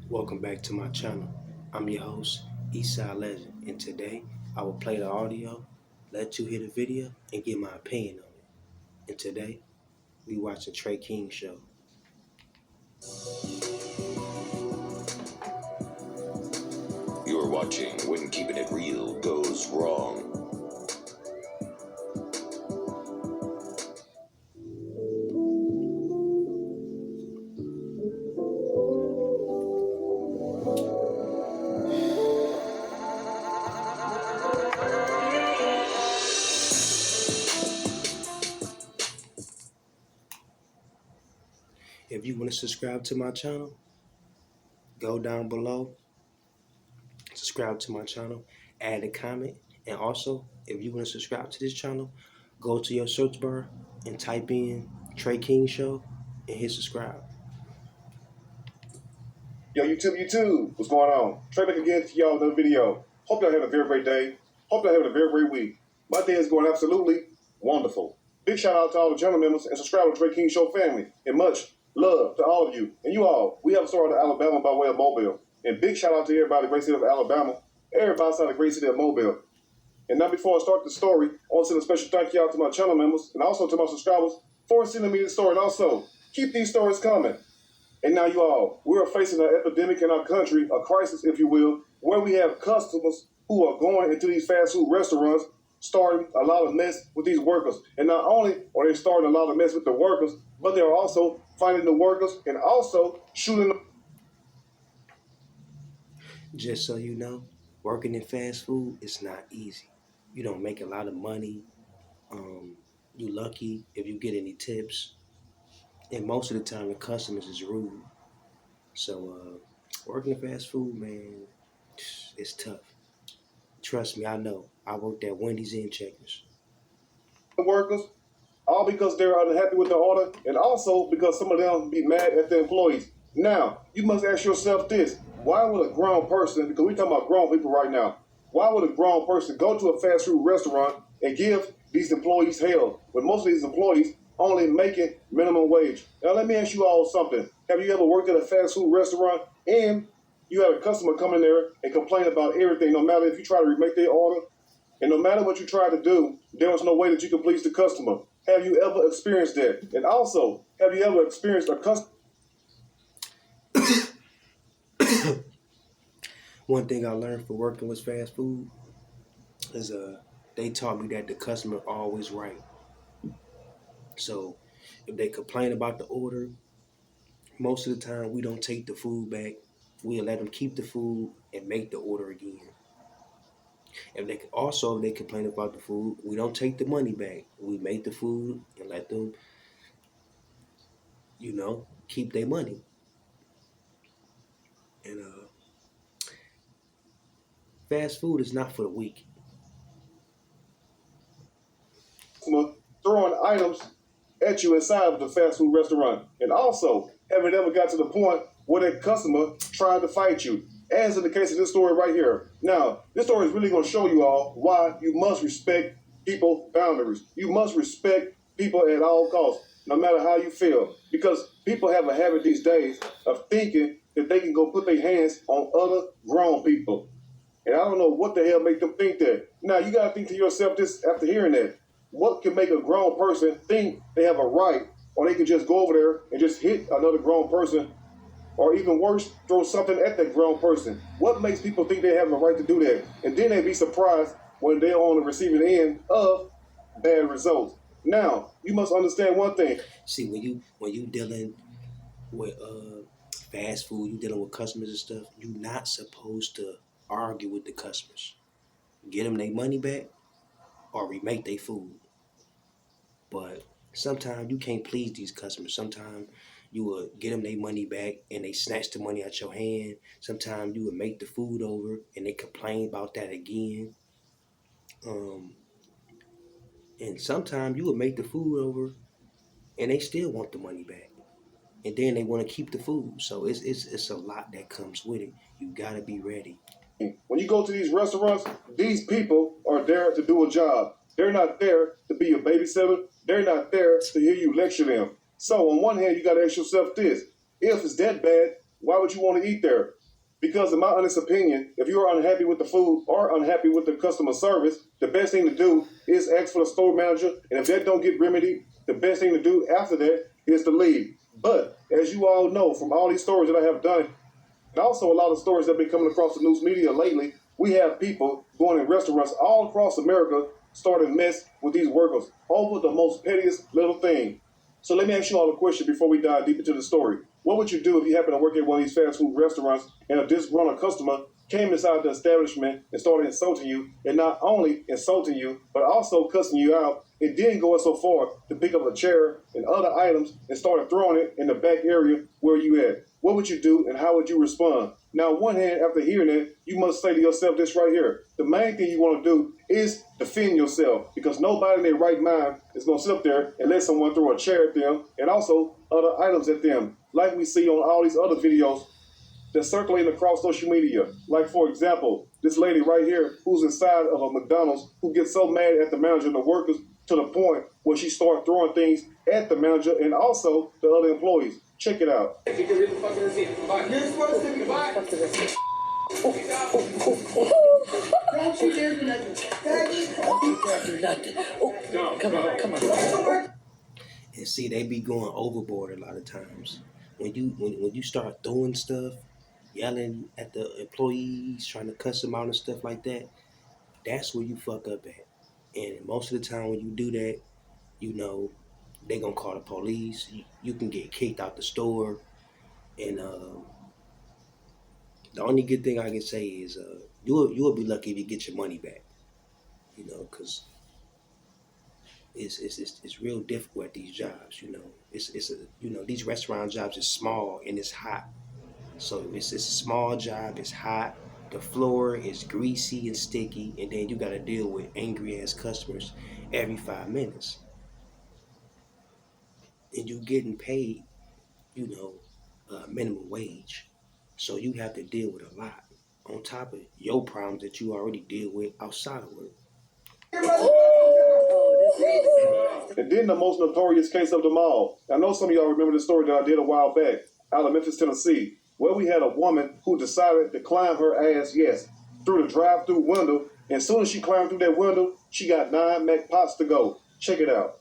Welcome back to my channel. I'm your host, Eastside Legend, and today I will play the audio, let you hear the video, and give my opinion on it. And today we watching Trey King show. You're watching When Keeping It Real Goes Wrong. If you want to subscribe to my channel, go down below, subscribe to my channel, add a comment, and also if you want to subscribe to this channel, go to your search bar and type in Trey King show and hit subscribe. Yo, YouTube, what's going on? Trey back again to y'all another video. Hope y'all having a very great day. Hope y'all having a very great week. My day is going absolutely wonderful. Big shout out to all the channel members and subscribers to Trey King Show family. And much love to all of you. And you all, we have a story out of Alabama by way of Mobile. And big shout out to everybody in the great city of Alabama, everybody outside the great city of Mobile. And now before I start the story, I want to send a special thank you out to my channel members and also to my subscribers for sending me the story. And also, keep these stories coming. And now you all, we are facing an epidemic in our country, a crisis, if you will, where we have customers who are going into these fast food restaurants, starting a lot of mess with these workers. And not only are they starting a lot of mess with the workers, but they're also finding the workers and also shooting them. Just so you know, working in fast food is not easy. You don't make a lot of money. You lucky if you get any tips. And most of the time, the customers is rude. So working in fast food, man, it's tough. Trust me, I know. I worked at Wendy's and Checkers. Workers, all because they're unhappy with the order, and also because some of them be mad at the employees. Now, you must ask yourself this: why would a grown person, because we're talking about grown people right now, why would a grown person go to a fast food restaurant and give these employees hell when most of these employees only making minimum wage? Now, let me ask you all something. Have you ever worked at a fast food restaurant and you had a customer come in there and complain about everything, no matter if you try to remake their order, and no matter what you try to do, there was no way that you could please the customer? Have you ever experienced that? And also, have you ever experienced a customer? One thing I learned for working with fast food is they taught me that the customer always right. So if they complain about the order, most of the time we don't take the food back. We'll let them keep the food and make the order again. If they complain about the food, we don't take the money back. We make the food and let them, keep their money. And fast food is not for the weak. Throwing items at you inside of the fast food restaurant? And also, have it ever got to the point where that customer tried to fight you? As in the case of this story right here. Now, this story is really going to show you all why you must respect people's boundaries. You must respect people at all costs, no matter how you feel. Because people have a habit these days of thinking that they can go put their hands on other grown people. And I don't know what the hell make them think that. Now, you got to think to yourself this after hearing that. What can make a grown person think they have a right, or they can just go over there and just hit another grown person, or even worse, throw something at that grown person? What makes people think they have a right to do that? And then they be surprised when they're on the receiving end of bad results. Now, you must understand one thing. See, when you dealing with fast food, you dealing with customers and stuff, you're not supposed to argue with the customers. Get them their money back or remake their food. But sometimes you can't please these customers. Sometimes you will get them their money back and they snatch the money out your hand. Sometimes you would make the food over and they complain about that again. And sometimes you would make the food over and they still want the money back. And then they want to keep the food. So it's a lot that comes with it. You gotta be ready. When you go to these restaurants, these people are there to do a job. They're not there to be a babysitter. They're not there to hear you lecture them. So on one hand, you got to ask yourself this: if it's that bad, Why would you want to eat there? Because in my honest opinion, if you are unhappy with the food or unhappy with the customer service, the best thing to do is ask for the store manager. And if that don't get remedied, the best thing to do after that is to leave. But as you all know from all these stories that I have done, and also a lot of stories that have been coming across the news media lately, we have people going in restaurants all across America starting mess with these workers over the most pettiest little thing. So let me ask you all a question before we dive deep into the story. What would you do if you happen to work at one of these fast food restaurants and a disgruntled customer came inside the establishment and started insulting you, and not only insulting you, but also cussing you out, and then going so far to pick up a chair and other items and started throwing it in the back area where you at? What would you do and how would you respond? Now, on one hand, after hearing it, you must say to yourself this right here. The main thing you want to do is defend yourself, because nobody in their right mind is going to sit up there and let someone throw a chair at them and also other items at them, like we see on all these other videos that's circulating across social media. Like, for example, this lady right here who's inside of a McDonald's who gets so mad at the manager and the workers to the point where she starts throwing things at the manager and also the other employees. Check it out. You're supposed to be quiet. Don't you dare do nothing. Come on. And see, they be going overboard a lot of times. When you start throwing stuff, yelling at the employees, trying to cuss them out and stuff like that, that's where you fuck up at. And most of the time when you do that, you know, they gonna call the police. You can get kicked out the store. And the only good thing I can say is you'll be lucky if you get your money back. You know, because it's real difficult at these jobs. You know, these restaurant jobs is small and it's hot. So it's a small job. It's hot. The floor is greasy and sticky, and then you got to deal with angry ass customers every 5 minutes. And you getting paid, you know, minimum wage. So you have to deal with a lot on top of your problems that you already deal with outside of work. And then the most notorious case of them all. I know some of y'all remember the story that I did a while back out of Memphis, Tennessee, where we had a woman who decided to climb her ass, yes, through the drive-through window. And as soon as she climbed through that window, she got 9 Mac pots to go. Check it out.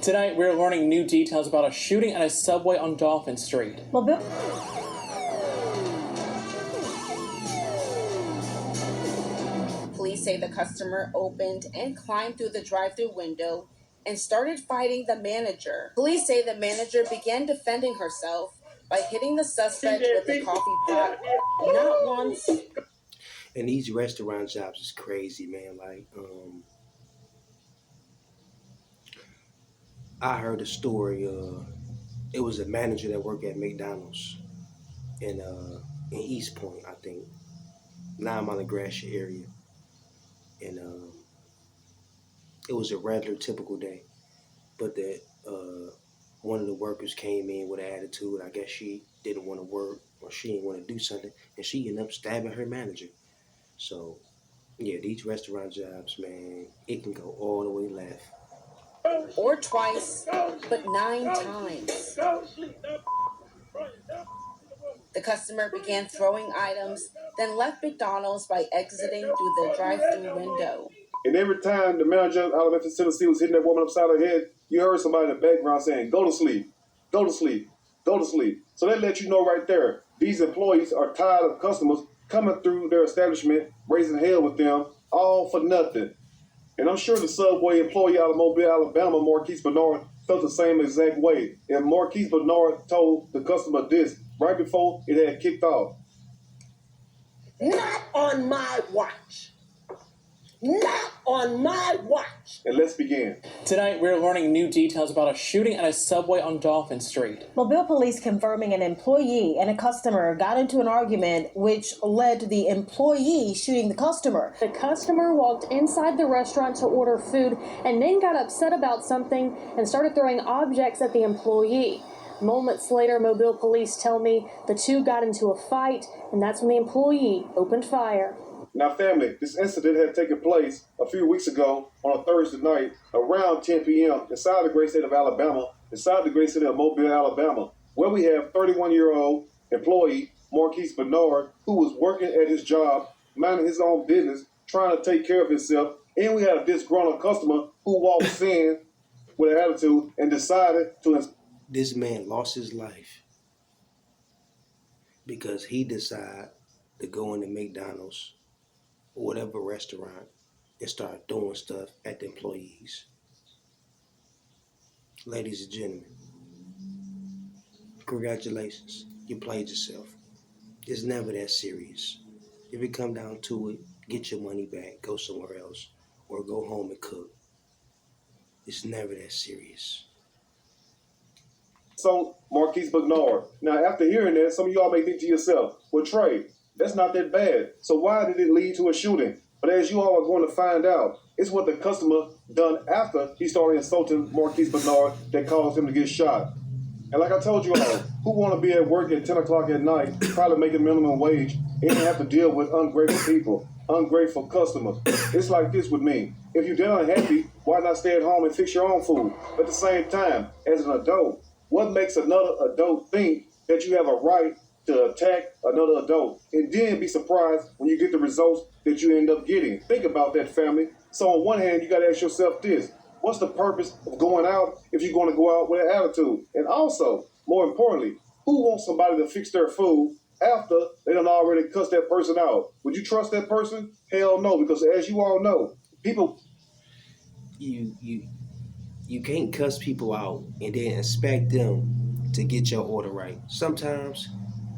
Tonight, we're learning new details about a shooting at a Subway on Dolphin Street. Police say the customer opened and climbed through the drive-through window and started fighting the manager. Police say the manager began defending herself by hitting the suspect with the coffee pot, not once. And these restaurant jobs is crazy, man. Like, I heard a story. It was a manager that worked at McDonald's in East Point, I think, 9 Mile and Gratiot area, and it was a regular, typical day. But that one of the workers came in with an attitude. I guess she didn't want to work or she didn't want to do something, and she ended up stabbing her manager. So, yeah, these restaurant jobs, man, it can go all the way left. Or twice, but 9 times. The customer began throwing items, then left McDonald's by exiting through the drive-through window. And every time the manager out of Memphis, Tennessee was hitting that woman upside her head, you heard somebody in the background saying, "Go to sleep, go to sleep, go to sleep." So that lets you know right there, these employees are tired of customers coming through their establishment, raising hell with them, all for nothing. And I'm sure the Subway employee out of Mobile, Alabama, Marquise Bernard, felt the same exact way. And Marquise Bernard told the customer this right before it had kicked off. "Not on my watch. Not on my watch." And let's begin. Tonight, we're learning new details about a shooting at a Subway on Dolphin Street. Mobile police confirming an employee and a customer got into an argument which led to the employee shooting the customer. The customer walked inside the restaurant to order food and then got upset about something and started throwing objects at the employee. Moments later, Mobile police tell me the two got into a fight, and that's when the employee opened fire. Now, family, this incident had taken place a few weeks ago on a Thursday night around 10 p.m. inside the great state of Alabama inside the great city of Mobile, Alabama, where we have 31-year-old employee Marquise Bernard, who was working at his job, minding his own business, trying to take care of himself. And we had a disgruntled customer who walks in with an attitude and decided to... This man lost his life because he decided to go into McDonald's or whatever restaurant and start doing stuff at the employees. Ladies and gentlemen, congratulations. You played yourself. It's never that serious. If it come down to it, get your money back, go somewhere else, or go home and cook. It's never that serious. So, Marquise Bernard. Now, after hearing that, some of y'all may think to yourself, well, Trey, that's not that bad. So why did it lead to a shooting? But as you all are going to find out, it's what the customer done after he started insulting Marquise Bernard that caused him to get shot. And like I told you all, who want to be at work at 10 o'clock at night, probably making minimum wage, and have to deal with ungrateful people, ungrateful customers? It's like this with me. If you're that unhappy, why not stay at home and fix your own food? At the same time, as an adult, what makes another adult think that you have a right to attack another adult and then be surprised when you get the results that you end up getting? Think about that, family. So on one hand, you got to ask yourself this: what's the purpose of going out if you're going to go out with an attitude? And also, more importantly, who wants somebody to fix their food after they done already cussed that person out? Would you trust that person? Hell no, because as you all know, people... You can't cuss people out and then expect them to get your order right. Sometimes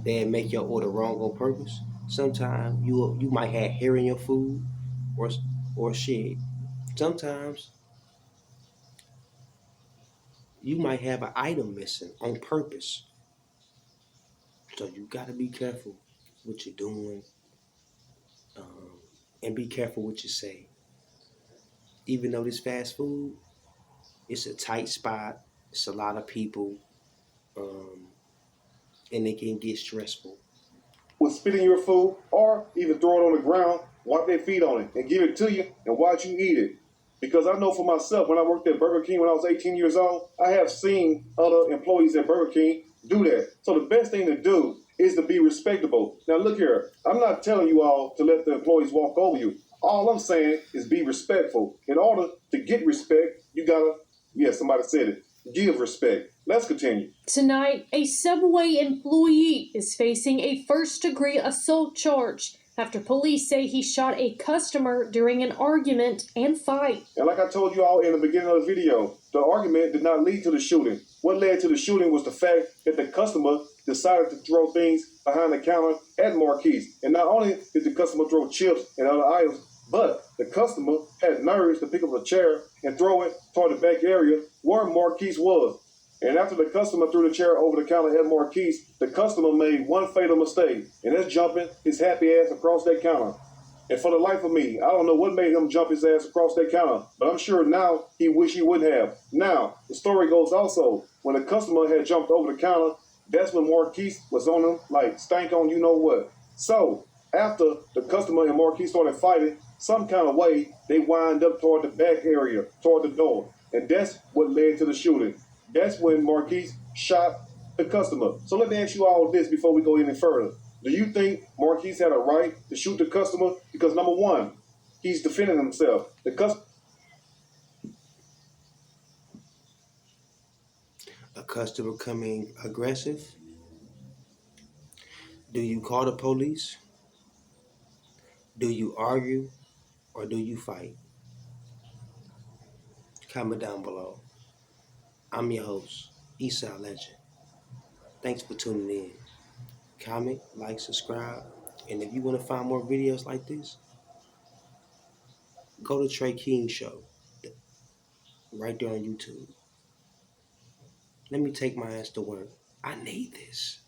they make your order wrong on purpose. Sometimes you might have hair in your food or shit. Sometimes you might have an item missing on purpose. So you gotta be careful what you're doing, and be careful what you say. Even though this fast food, it's a tight spot, it's a lot of people, and it can get stressful. With spitting your food or even throw it on the ground, wipe their feet on it and give it to you and watch you eat it. Because I know for myself, when I worked at Burger King when I was 18 years old, I have seen other employees at Burger King do that. So the best thing to do is to be respectable. Now look here, I'm not telling you all to let the employees walk over you. All I'm saying is be respectful. In order to get respect, you gotta, somebody said it, give respect. Let's continue. Tonight, a Subway employee is facing a first-degree assault charge after police say he shot a customer during an argument and fight. And like I told you all in the beginning of the video, the argument did not lead to the shooting. What led to the shooting was the fact that the customer decided to throw things behind the counter at Marquise. And not only did the customer throw chips and other items, but the customer had nerves to pick up a chair and throw it toward the back area where Marquise was. And after the customer threw the chair over the counter at Marquise, the customer made one fatal mistake, and that's jumping his happy ass across that counter. And for the life of me, I don't know what made him jump his ass across that counter, but I'm sure now he wish he wouldn't have. Now, the story goes also, when the customer had jumped over the counter, that's when Marquise was on him like stank on you know what. So, after the customer and Marquise started fighting, some kind of way, they wind up toward the back area, toward the door. And that's what led to the shooting. That's when Marquise shot the customer. So let me ask you all this before we go any further. Do you think Marquise had a right to shoot the customer? Because number one, he's defending himself. A customer coming aggressive? Do you call the police? Do you argue? Or do you fight? Comment down below. I'm your host, Eastside Legend. Thanks for tuning in. Comment, like, subscribe, and if you want to find more videos like this, go to Trey King Show, right there on YouTube. Let me take my ass to work. I need this.